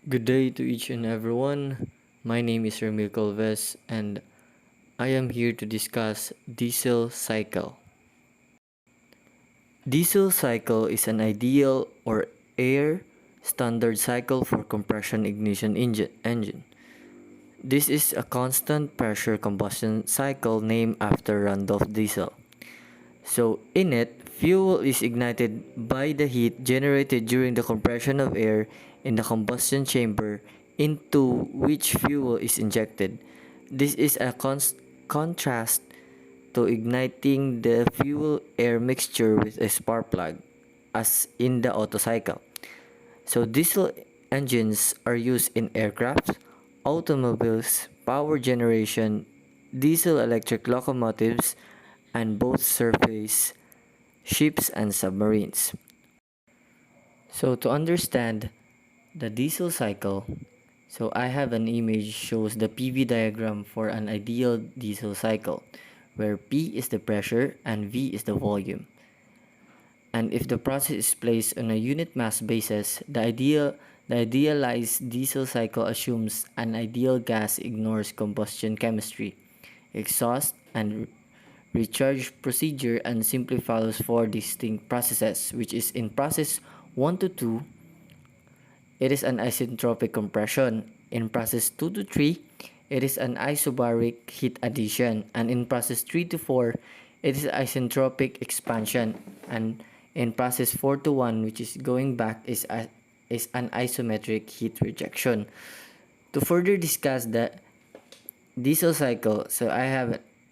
Good day to each and everyone. My name is Ramil Colves and I am here to discuss diesel cycle. Diesel cycle is an ideal or air standard cycle for compression ignition engine. This is a constant pressure combustion cycle named after Randolph Diesel. So in it, fuel is ignited by the heat generated during the compression of air in the combustion chamber into which fuel is injected. This is a contrast to igniting the fuel-air mixture with a spark plug, as in the Otto cycle. So diesel engines are used in aircraft, automobiles, power generation, diesel electric locomotives, and both surface ships and submarines. So to understand the diesel cycle, so I have an image shows the PV diagram for an ideal diesel cycle, where P is the pressure and V is the volume. And if the process is placed on a unit mass basis, the idealized diesel cycle assumes an ideal gas ignores combustion chemistry, exhaust, and recharge procedure and simply follows four distinct processes, which is in process 1 to 2, it is an isentropic compression. In process 2 to 3, it is an isobaric heat addition. And in process 3 to 4, it is isentropic expansion. And in process 4 to 1, which is going back, is an isometric heat rejection. To further discuss the diesel cycle,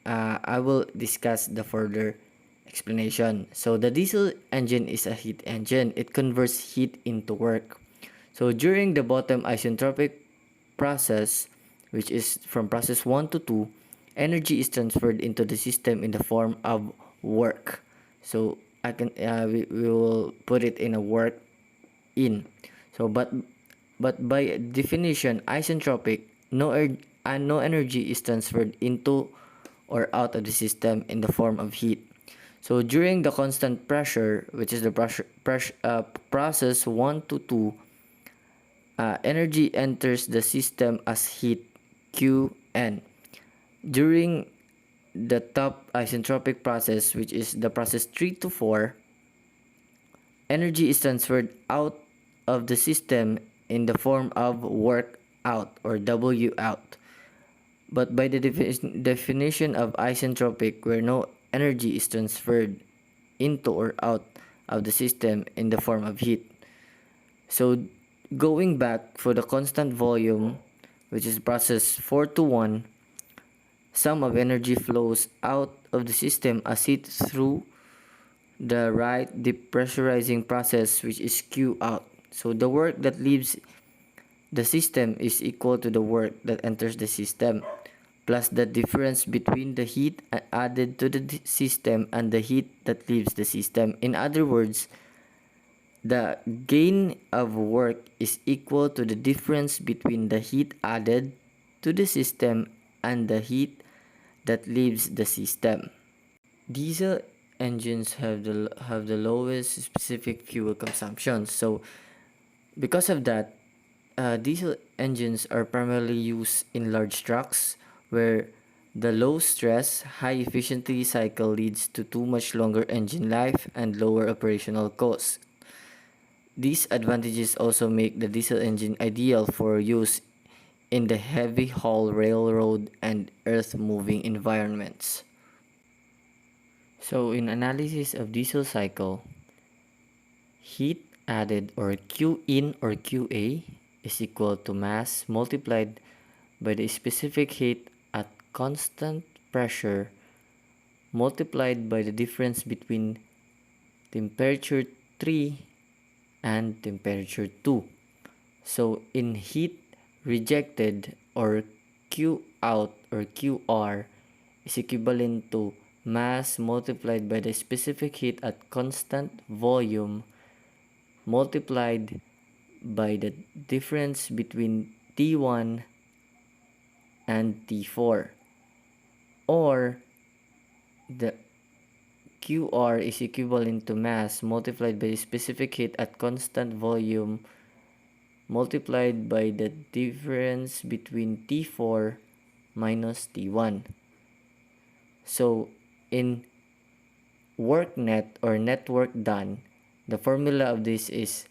I will discuss the further explanation. So the diesel engine is a heat engine. It converts heat into work. So during the bottom isentropic process, which is from process 1 to 2, energy is transferred into the system in the form of work. So we will put it in a work in. So but by definition isentropic, no energy is transferred into or out of the system in the form of heat. So during the constant pressure, which is the process 1 to 2, energy enters the system as heat Qn. During the top isentropic process, which is the process 3 to 4, energy is transferred out of the system in the form of work out or W out. But by the definition of isentropic, where no energy is transferred into or out of the system in the form of heat. So going back for the constant volume, which is process 4 to 1, sum of energy flows out of the system as heat through the right depressurizing process, which is Q out. So the work that leaves the system is equal to the work that enters the system, plus the difference between the heat added to the system and the heat that leaves the system. In other words, the gain of work is equal to the difference between the heat added to the system and the heat that leaves the system. Diesel engines have the lowest specific fuel consumption. So because of that, diesel engines are primarily used in large trucks where the low stress, high efficiency cycle leads to too much longer engine life and lower operational costs. These advantages also make the diesel engine ideal for use in the heavy haul railroad and earth moving environments. So in analysis of diesel cycle, heat added or Q in or QA is equal to mass multiplied by the specific heat at constant pressure multiplied by the difference between temperature 3 and temperature 2. So in heat rejected or Q out or QR is equivalent to mass multiplied by the specific heat at constant volume multiplied by the difference between T1 and T4, or the QR is equivalent to mass multiplied by the specific heat at constant volume multiplied by the difference between T4 minus T1. So in work net or net work done, the formula of this is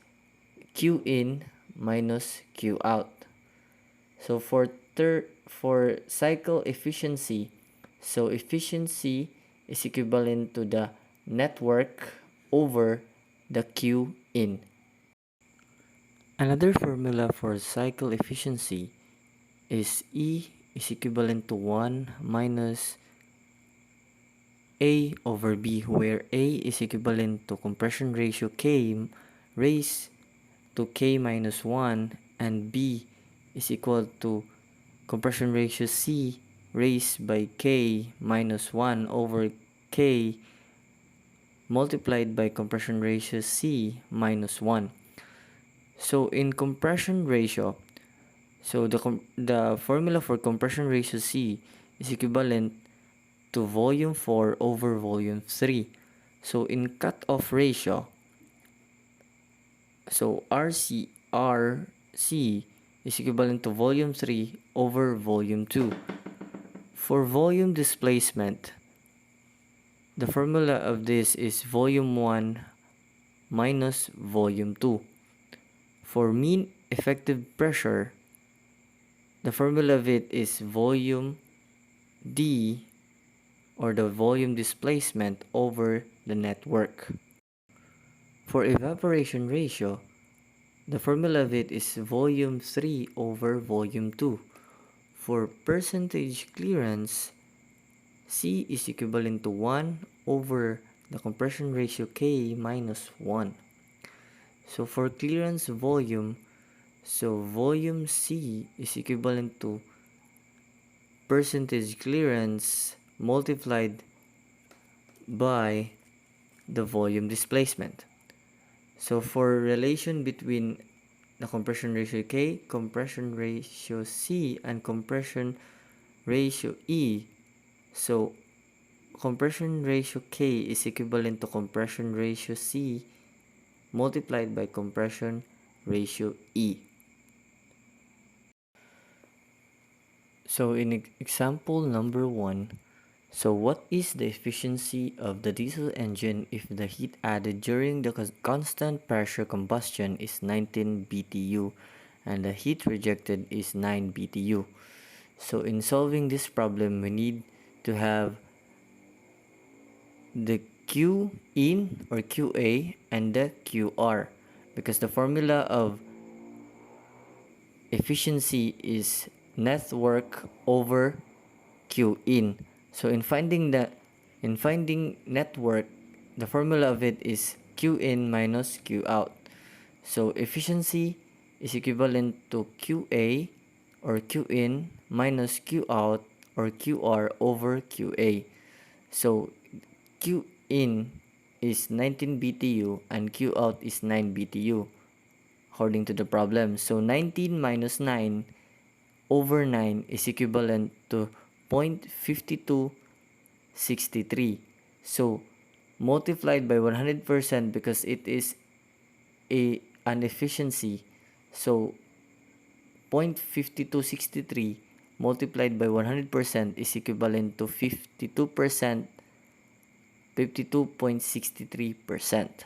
Q in minus Q out. So for cycle efficiency, so efficiency is equivalent to the net work over the Q in. Another formula for cycle efficiency is E is equivalent to 1 minus A over B, where A is equivalent to compression ratio K raised to K minus 1 and B is equal to compression ratio C raised by K minus 1 over K multiplied by compression ratio C minus 1. So in compression ratio, so the formula for compression ratio C is equivalent to volume 4 over volume 3. So in cutoff ratio, so RC is equivalent to volume 3 over volume 2. For volume displacement, the formula of this is volume 1 minus volume 2. For mean effective pressure, the formula of it is volume D, or the volume displacement, over the net work. For evaporation ratio, the formula of it is volume 3 over volume 2. For percentage clearance, C is equivalent to 1 over the compression ratio K minus 1. So for clearance volume, so volume C is equivalent to percentage clearance multiplied by the volume displacement. So for relation between the compression ratio K, compression ratio C, and compression ratio E, so compression ratio K is equivalent to compression ratio C multiplied by compression ratio E. So in example number 1, so what is the efficiency of the diesel engine if the heat added during the constant pressure combustion is 19 BTU and the heat rejected is 9 BTU? So in solving this problem, we need to have the Q in or QA and the QR, because the formula of efficiency is net work over Q in. So in finding net work, the formula of it is Q in minus Q out. So efficiency is equivalent to QA or Q in minus Q out or QR over QA. So Q in is 19 BTU and Q out is 9 BTU according to the problem. So 19 minus 9 over 9 is equivalent to 0.5263. So multiplied by 100% because it is an efficiency. So 0.5263 multiplied by 100% is equivalent to 52%, 52.63%.